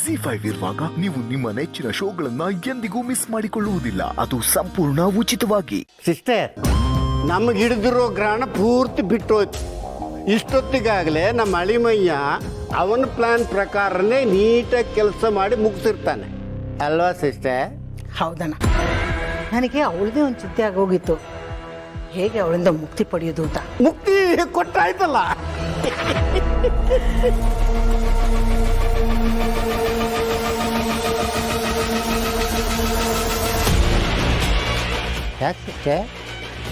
ಜಿ5 ಇರುವಾಗ ನೀವು ನಿಮ್ಮ ನೆಚ್ಚಿನ ಶೋಗಳನ್ನ ಎಂದಿಗೂ ಮಿಸ್ ಮಾಡಿಕೊಳ್ಳುವುದಿಲ್ಲ. ಅದು ಸಂಪೂರ್ಣ ಉಚಿತವಾಗಿ. ಸಿಸ್ಟರ್, ನಮ್ಗೆ ಹಿಡಿದಿರೋ ಗ್ರಹಣ ಪೂರ್ತಿ ಬಿಟ್ಟೋಯ್ತು. ಇಷ್ಟೊತ್ತಿಗಾಗಲೇ ನಮ್ಮ ಅಳಿಮಯ್ಯ ಅವನ ಪ್ಲಾನ್ ಪ್ರಕಾರನೇ ನೀಟಾಗಿ ಕೆಲಸ ಮಾಡಿ ಮುಗಿಸಿರ್ತಾನೆ ಅಲ್ವಾ ಸಿಸ್ಟರ್? ಹೌದಣ್ಣ, ನನಗೆ ಅವಳದೇ ಒಂದು ಚಿಂತೆ ಆಗೋಗಿತ್ತು, ಹೇಗೆ ಅವಳಿಂದ ಮುಕ್ತಿ ಪಡೆಯೋದು ಅಂತ. ಮುಕ್ತಿ ಕೊಟ್ಟಾಯ್ತಲ್ಲ. ಯಾಕೆ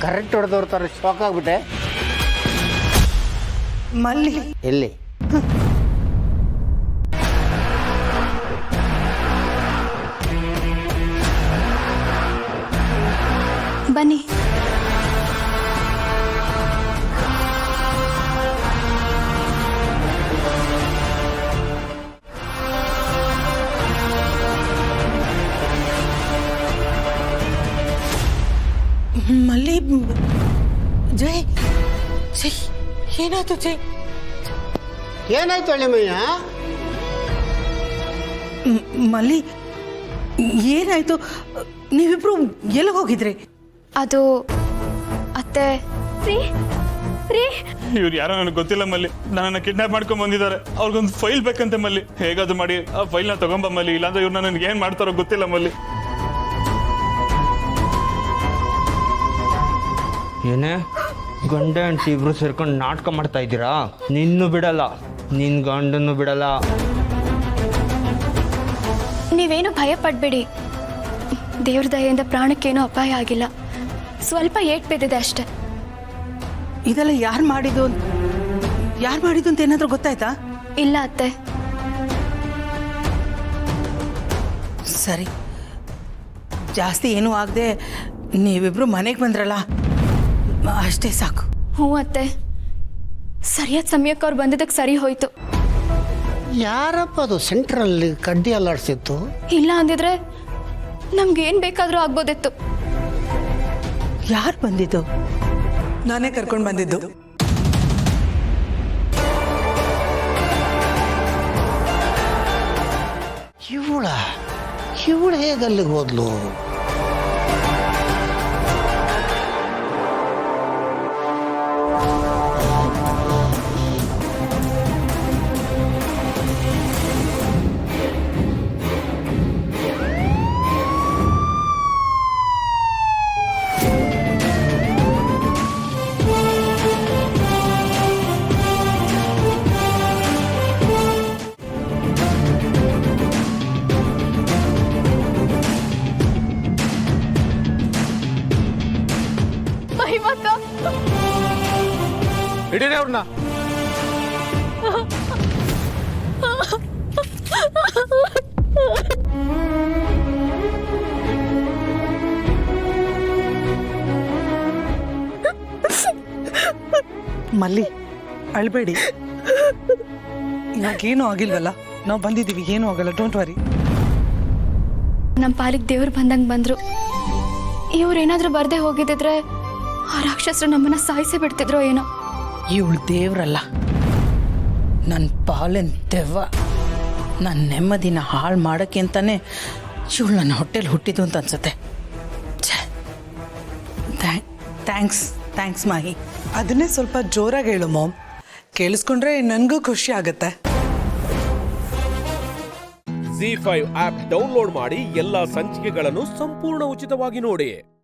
ಕರೆಂಟ್ ಹೊಡೆದವ್ರ ಥರ ಶಾಕ್ ಆಗ್ಬಿಟ್ಟೆ? ಮಲ್ಲಿ ಎಲ್ಲಿ? ಬನ್ನಿ. ಮಲ್ಲಿ, ಜೈ ಜೈ, ಏನಾಯ್ತು ಜೈ? ಏನಾಯ್ತು ಅಳಿಮಯ್ಯ? ಮಲ್ಲಿ, ಏನಾಯ್ತು? ನೀವಿಬ್ರು ಎಲ್ಲಿ ಹೋಗಿದ್ರಿ? ಅದು ಅತ್ತೆ. ಇವ್ರು ಯಾರೋ ನನಗೆ ಗೊತ್ತಿಲ್ಲ ಮಲ್ಲಿ. ನನ್ನನ್ನು ಕಿಡ್ನಾಪ್ ಮಾಡ್ಕೊಂಡ್ ಬಂದಿದ್ದಾರೆ. ಅವ್ರಿಗೊಂದು ಫೈಲ್ ಬೇಕಂತೆ ಮಲ್ಲಿ. ಹೇಗಾದ್ರು ಮಾಡಿ ಆ ಫೈಲ್ನ ತಗೊಂಬ ಮಲ್ಲಿ, ಇಲ್ಲಾಂದ್ರೆ ಇವ್ರು ನನಗೆ ಏನ್ ಮಾಡ್ತಾರೋ ಗೊತ್ತಿಲ್ಲ ಮಲ್ಲಿ. ಏನೇ ಗಂಡ ಹೆಂಡತಿ ಇಬ್ರು ಸೇರ್ಕೊಂಡು ನಾಟಕ ಮಾಡ್ತಾ ಇದ್ದೀರಾ? ನಿನ್ನೂ ಬಿಡಲ್ಲ, ನಿನ್ನ ಗಂಡನ್ನು ಬಿಡಲ್ಲ. ನೀವೇನು ಭಯ ಪಡ್ಬೇಡಿ. ದೇವ್ರ ದಯೆಯಿಂದ ಪ್ರಾಣಕ್ಕೇನೂ ಅಪಾಯ ಆಗಿಲ್ಲ. ಸ್ವಲ್ಪ ಏಟ್ ಬಿದ್ದಿದೆ ಅಷ್ಟೆ. ಇದೆಲ್ಲ ಯಾರು ಮಾಡಿದ್ದು ಅಂತ ಏನಾದರೂ ಗೊತ್ತಾಯ್ತಾ? ಇಲ್ಲ ಅತ್ತೆ. ಸರಿ, ಜಾಸ್ತಿ ಏನೂ ಆಗದೆ ನೀವಿಬ್ರು ಮನೆಗೆ ಬಂದ್ರಲ್ಲ, ಅಷ್ಟೇ ಸಾಕು. ಹ್ಞೂ ಅತ್ತೆ, ಸರಿಯಾದ ಸಮಯಕ್ಕೆ ಅವ್ರು ಬಂದಿದ್ದಕ್ಕೆ ಸರಿ ಹೋಯ್ತು. ಯಾರಪ್ಪ ಅದು ಸೆಂಟ್ರಲ್ಲಿ ಕಡ್ಡಿ ಅಲ್ಲಾಡ್ಸಿತ್ತು? ಇಲ್ಲ ಅಂದಿದ್ರೆ ನಮ್ಗೇನು ಬೇಕಾದರೂ ಆಗ್ಬೋದಿತ್ತು. ಯಾರು ಬಂದಿದ್ದು? ನಾನೇ ಕರ್ಕೊಂಡು ಬಂದಿದ್ದು. ಇವಳು ಹೇಗಲ್ಲಿಗೆ ಹೋದ್ಲು? ಹಿಡೀರಿ ಅವ್ರನ್ನ. ಮಲ್ಲಿ, ಅಳ್ಬೇಡಿ. ಇವಾಗೇನು ಆಗಿಲ್ವಲ್ಲ, ನಾವು ಬಂದಿದ್ದೀವಿ, ಏನೂ ಆಗಲ್ಲ, ಡೋಂಟ್ ವರಿ. ನಮ್ಮ ಪಾಲಿಗೆ ದೇವ್ರು ಬಂದಂಗೆ ಬಂದರು. ಇವ್ರೇನಾದರೂ ಬರದೆ ಹೋಗಿದ್ದಿದ್ರೆ ಆ ರಾಕ್ಷಸರು ನಮ್ಮನ್ನ ಸಾಯಿಸಿ ಬಿಡ್ತಿದ್ರು ಏನೋ. ಇವಳು ದೇವ್ರಲ್ಲ, ನನ್ನ ಪಾಲಿನ ದೆವ್ವ. ನನ್ನ ನೆಮ್ಮದಿನ ಹಾಳು ಮಾಡೋಕ್ಕೆ ಅಂತಾನೆ ಇವಳು ನನ್ನ ಹೊಟ್ಟೆಲಿ ಹುಟ್ಟಿದ್ದು ಅಂತ ಅನ್ಸುತ್ತೆ. ಥ್ಯಾಂಕ್ಸ್ ಮಾಹಿ. ಅದನ್ನೇ ಸ್ವಲ್ಪ ಜೋರಾಗಿ ಹೇಳು ಮಾಮ್, ಕೇಳಿಸ್ಕೊಂಡ್ರೆ ನನಗೂ ಖುಷಿ ಆಗುತ್ತೆ. ಜಿ5 ಆಪ್ ಡೌನ್ಲೋಡ್ ಮಾಡಿ ಎಲ್ಲಾ ಸಂಚಿಕೆಗಳನ್ನು ಸಂಪೂರ್ಣ ಉಚಿತವಾಗಿ ನೋಡಿ.